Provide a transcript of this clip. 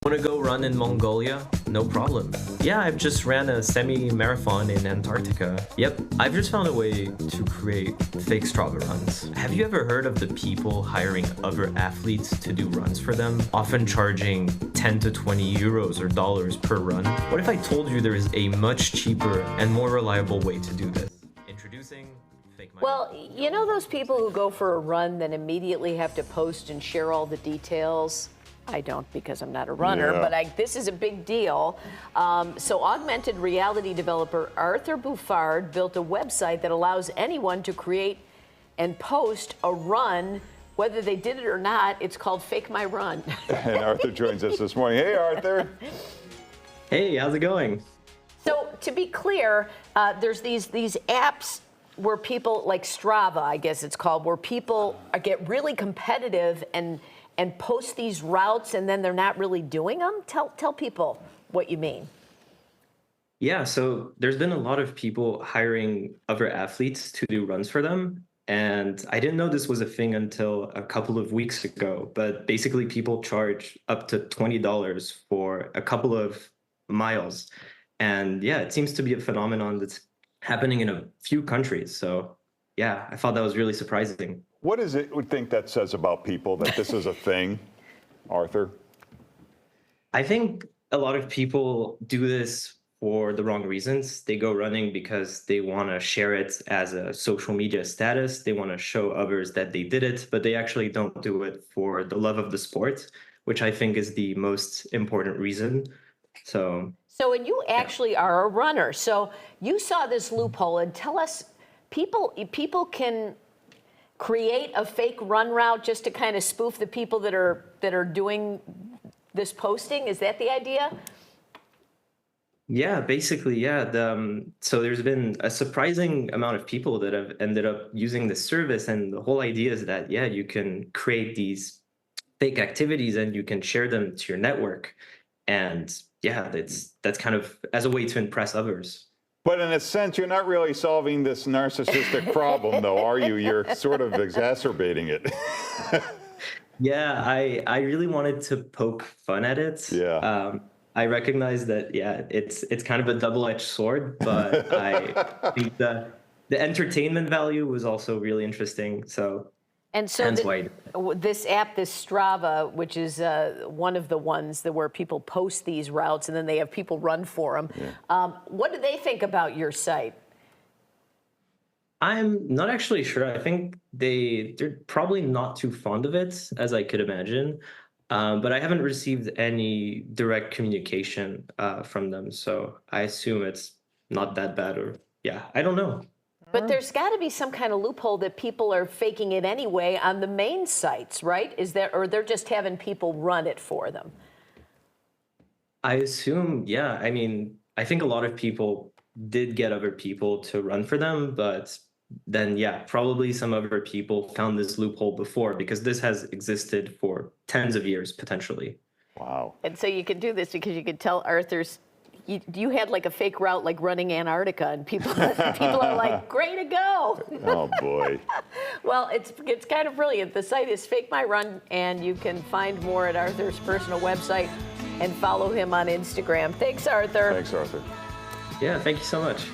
Want to go run in Mongolia? No problem. Yeah, I've just ran a semi-marathon in Antarctica. Yep, I've just found a way to create fake Strava runs. Have you ever heard of the people hiring other athletes to do runs for them, often charging 10 to 20 euros or dollars per run? What if I told you there is a much cheaper and more reliable way to do this? Introducing fakemy. Well, you know those people who go for a run then immediately have to post and share all the details? I don't because I'm not a runner, but this is a big deal. So augmented reality developer Arthur Buffard built a website that allows anyone to create and post a run, whether they did it or not. It's called fakemy.run. And Arthur joins us this morning. Hey, Arthur. Hey, how's it going? So to be clear, there's these apps where people, like Strava, I guess it's called, where people get really competitive and post these routes, and then they're not really doing them? Tell people what you mean. Yeah, so there's been a lot of people hiring other athletes to do runs for them. And I didn't know this was a thing until a couple of weeks ago. But basically, people charge up to $20 for a couple of miles. And yeah, it seems to be a phenomenon that's happening in a few countries. So yeah, I thought that was really surprising. What is it would think that says about people that this is a thing, Arthur? I think a lot of people do this for the wrong reasons. They go running because they want to share it as a social media status. They want to show others that they did it, but they actually don't do it for the love of the sport, which I think is the most important reason. So and you actually are a runner. So you saw this loophole, and tell us, people can create a fake run route just to kind of spoof the people that are doing this posting? Is that the idea? Yeah, basically, yeah. So there's been a surprising amount of people that have ended up using this service, and the whole idea is that, yeah, you can create these fake activities and you can share them to your network. And yeah, that's kind of as a way to impress others. But in a sense, you're not really solving this narcissistic problem, though, are you? You're sort of exacerbating it. Yeah, I really wanted to poke fun at it. Yeah. I recognize that, yeah, it's kind of a double-edged sword, but I think the entertainment value was also really interesting. So this app, this Strava, which is one of the ones where people post these routes and then they have people run for them. Yeah. What do they think about your site? I'm not actually sure. I think they're probably not too fond of it, as I could imagine. But I haven't received any direct communication from them. So I assume it's not that bad, or yeah, I don't know. But there's got to be some kind of loophole that people are faking it anyway on the main sites, right? Or they're just having people run it for them? I assume, yeah. I mean, I think a lot of people did get other people to run for them, but then, yeah, probably some other people found this loophole before, because this has existed for tens of years, potentially. Wow. And so you could do this because you could tell Arthur's, you had like a fake route, like running Antarctica, and people are like, great to go. Oh, boy. Well, it's kind of brilliant. The site is fakemy.run, and you can find more at Arthur's personal website and follow him on Instagram. Thanks, Arthur. Thanks, Arthur. Yeah, thank you so much.